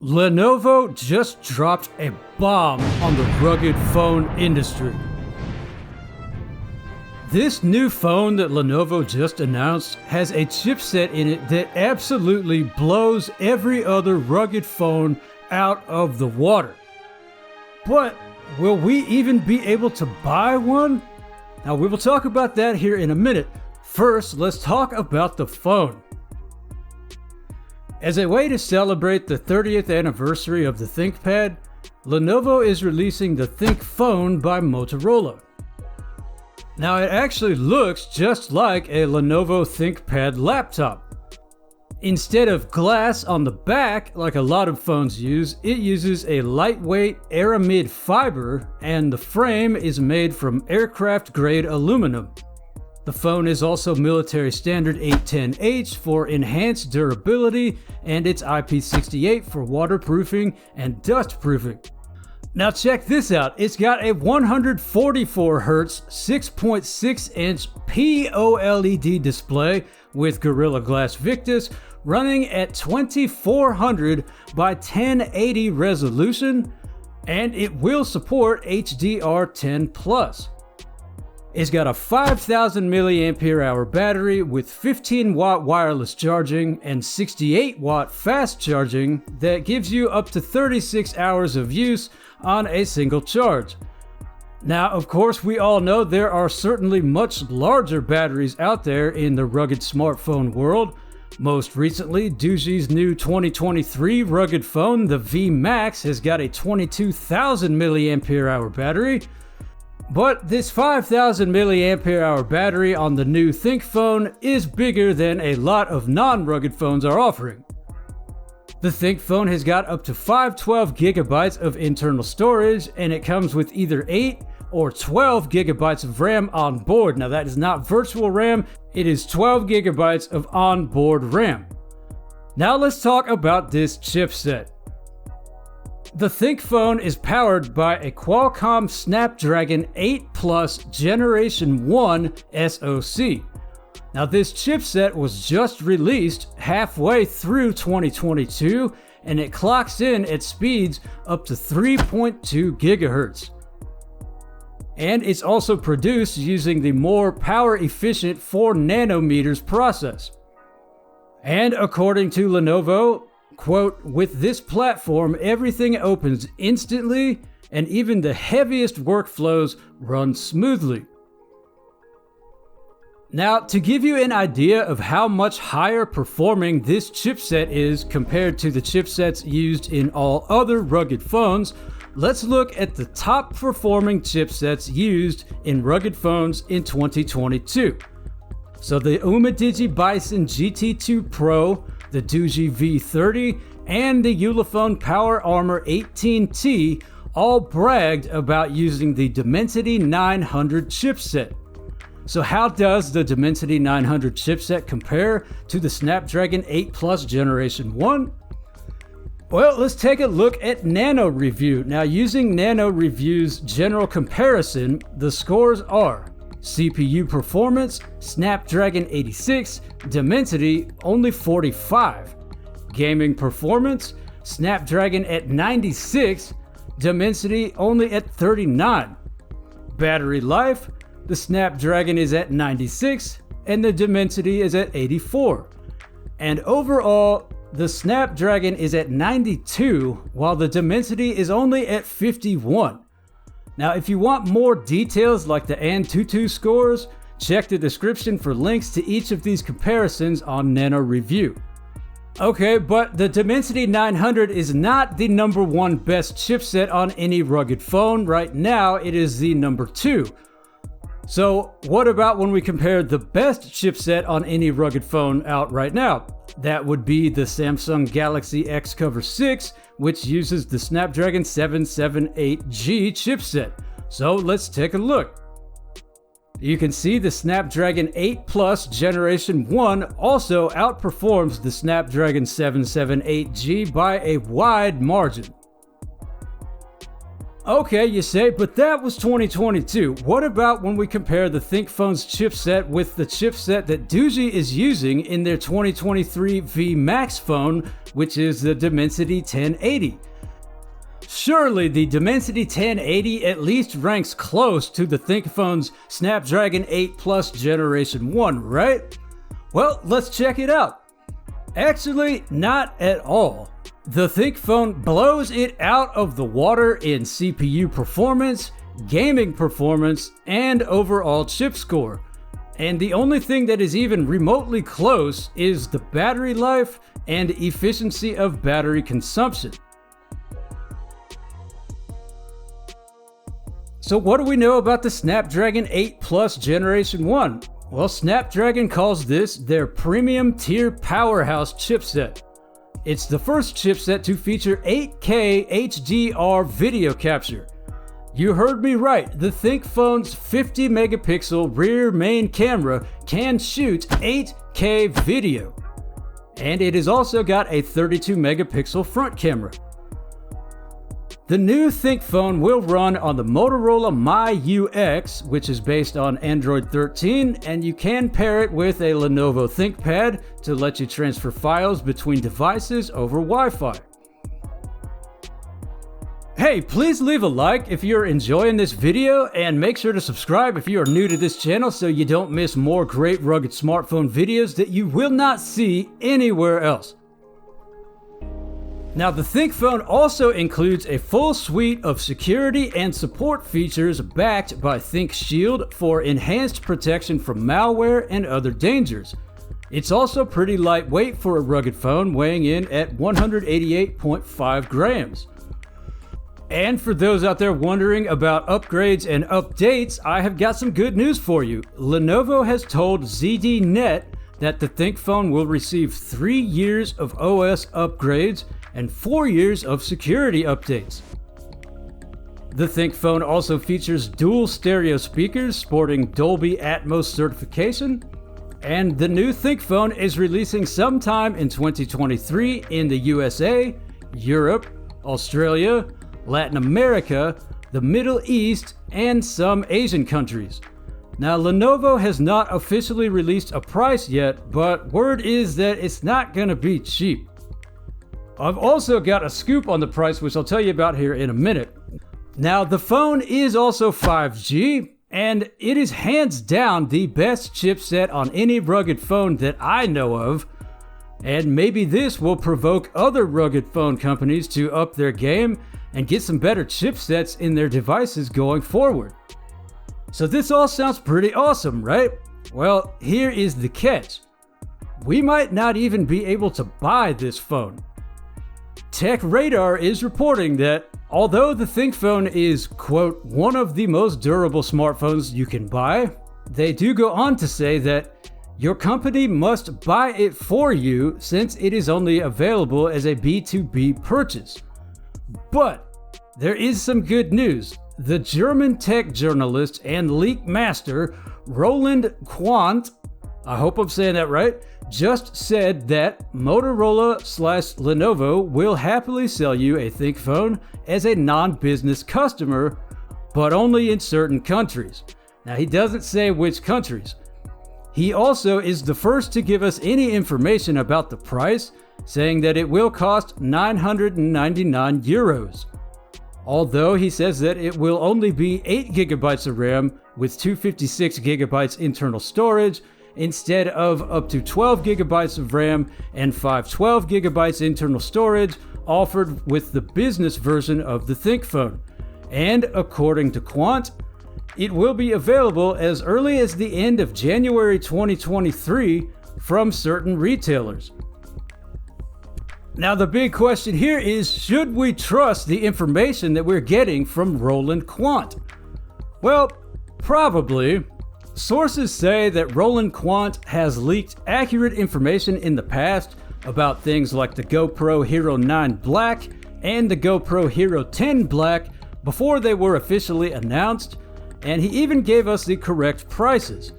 Lenovo just dropped a bomb on the rugged phone industry. This new phone that Lenovo just announced has a chipset in it that absolutely blows every other rugged phone out of the water. But will we even be able to buy one? Now we will talk about that here in a minute. First, let's talk about the phone. As a way to celebrate the 30th anniversary of the ThinkPad, Lenovo is releasing the ThinkPhone by Motorola. Now it actually looks just like a Lenovo ThinkPad laptop. Instead of glass on the back like a lot of phones use, it uses a lightweight aramid fiber and the frame is made from aircraft grade aluminum. The phone is also military standard 810H for enhanced durability and it's IP68 for waterproofing and dustproofing. Now check this out, it's got a 144Hz 6.6-inch POLED display with Gorilla Glass Victus running at 2400 by 1080 resolution and it will support HDR10+. It's got a 5000 mAh battery with 15 watt wireless charging and 68 watt fast charging that gives you up to 36 hours of use on a single charge. Now, of course, we all know there are certainly much larger batteries out there in the rugged smartphone world. Most recently, Doogie's new 2023 rugged phone, the V Max, has got a 22,000 mAh battery. But this 5000 mAh battery on the new ThinkPhone is bigger than a lot of non-rugged phones are offering. The ThinkPhone has got up to 512 gigabytes of internal storage and it comes with either 8 or 12 gigabytes of RAM on board. Now that is not virtual RAM, it is 12 gigabytes of onboard RAM. Now let's talk about this chipset. The ThinkPhone is powered by a Qualcomm Snapdragon 8 Plus Generation 1 SoC. Now this chipset was just released halfway through 2022 and it clocks in at speeds up to 3.2 GHz. And it's also produced using the more power efficient 4 nanometers process. And according to Lenovo, quote, "With this platform, everything opens instantly and even the heaviest workflows run smoothly." Now, to give you an idea of how much higher performing this chipset is compared to the chipsets used in all other rugged phones, let's look at the top performing chipsets used in rugged phones in 2022. So the Umidigi Bison GT2 Pro, the Doogee V30, and the Ulefone Power Armor 18T all bragged about using the Dimensity 900 chipset. So how does the Dimensity 900 chipset compare to the Snapdragon 8 Plus Generation 1? Well, let's take a look at Nano Review. Now using Nano Review's general comparison, the scores are CPU performance, Snapdragon 86, Dimensity only 45. Gaming performance, Snapdragon at 96, Dimensity only at 39. Battery life, the Snapdragon is at 96 and the Dimensity is at 84. And overall, the Snapdragon is at 92 while the Dimensity is only at 51. Now, if you want more details like the Antutu scores, check the description for links to each of these comparisons on Nano Review. Okay, but the Dimensity 900 is not the number one best chipset on any rugged phone. Right now, it is the number 2. So, what about when we compare the best chipset on any rugged phone out right now? That would be the Samsung Galaxy X Cover 6, which uses the Snapdragon 778G chipset. So let's take a look. You can see the Snapdragon 8 Plus Generation 1 also outperforms the Snapdragon 778G by a wide margin. Okay, you say, but that was 2022. What about when we compare the ThinkPhone's chipset with the chipset that Doogee is using in their 2023 V Max phone, which is the Dimensity 1080? Surely the Dimensity 1080 at least ranks close to the ThinkPhone's Snapdragon 8 Plus Generation 1, right? Well, let's check it out. Actually, not at all. The ThinkPhone blows it out of the water in CPU performance, gaming performance, and overall chip score. And the only thing that is even remotely close is the battery life and efficiency of battery consumption. So what do we know about the Snapdragon 8 Plus Generation 1? Well, Snapdragon calls this their premium tier powerhouse chipset. It's the first chipset to feature 8K HDR video capture. You heard me right, the ThinkPhone's 50 megapixel rear main camera can shoot 8K video. And it has also got a 32 megapixel front camera. The new ThinkPhone will run on the Motorola MyUX, which is based on Android 13, and you can pair it with a Lenovo ThinkPad to let you transfer files between devices over Wi-Fi. Hey, please leave a like if you're enjoying this video, and make sure to subscribe if you are new to this channel so you don't miss more great rugged smartphone videos that you will not see anywhere else. Now, the ThinkPhone also includes a full suite of security and support features backed by ThinkShield for enhanced protection from malware and other dangers. It's also pretty lightweight for a rugged phone, weighing in at 188.5 grams. And for those out there wondering about upgrades and updates, I have got some good news for you. Lenovo has told ZDNet that the ThinkPhone will receive 3 years of OS upgrades and 4 years of security updates. The ThinkPhone also features dual stereo speakers sporting Dolby Atmos certification, and the new ThinkPhone is releasing sometime in 2023 in the USA, Europe, Australia, Latin America, the Middle East, and some Asian countries. Now, Lenovo has not officially released a price yet, but word is that it's not gonna be cheap. I've also got a scoop on the price, which I'll tell you about here in a minute. Now, the phone is also 5G, and it is hands down the best chipset on any rugged phone that I know of. And maybe this will provoke other rugged phone companies to up their game and get some better chipsets in their devices going forward. So this all sounds pretty awesome, right? Well, here is the catch. We might not even be able to buy this phone. TechRadar is reporting that although the ThinkPhone is, quote, one of the most durable smartphones you can buy, they do go on to say that your company must buy it for you since it is only available as a B2B purchase. But there is some good news. The German tech journalist and leak master Roland Quandt, I hope I'm saying that right, just said that Motorola/Lenovo will happily sell you a ThinkPhone as a non-business customer, but only in certain countries. Now, he doesn't say which countries. He also is the first to give us any information about the price, saying that it will cost 999 euros. Although he says that it will only be 8 gigabytes of RAM with 256 gigabytes internal storage, instead of up to 12 gigabytes of RAM and 512 gigabytes internal storage offered with the business version of the ThinkPhone. And according to Quandt, it will be available as early as the end of January 2023 from certain retailers. Now, the big question here is, should we trust the information that we're getting from Roland Quandt? Well, probably. Sources say that Roland Quandt has leaked accurate information in the past about things like the GoPro Hero 9 Black and the GoPro Hero 10 Black before they were officially announced, and he even gave us the correct prices.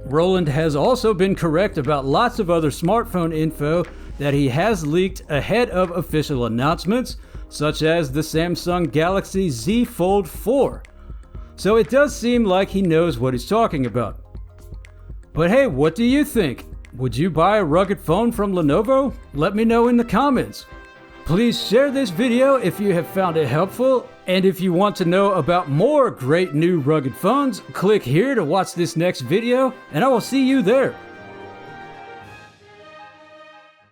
Roland has also been correct about lots of other smartphone info, that he has leaked ahead of official announcements, such as the Samsung Galaxy Z Fold 4. So it does seem like he knows what he's talking about. But hey, what do you think? Would you buy a rugged phone from Lenovo? Let me know in the comments. Please share this video if you have found it helpful, and if you want to know about more great new rugged phones, click here to watch this next video, and I will see you there.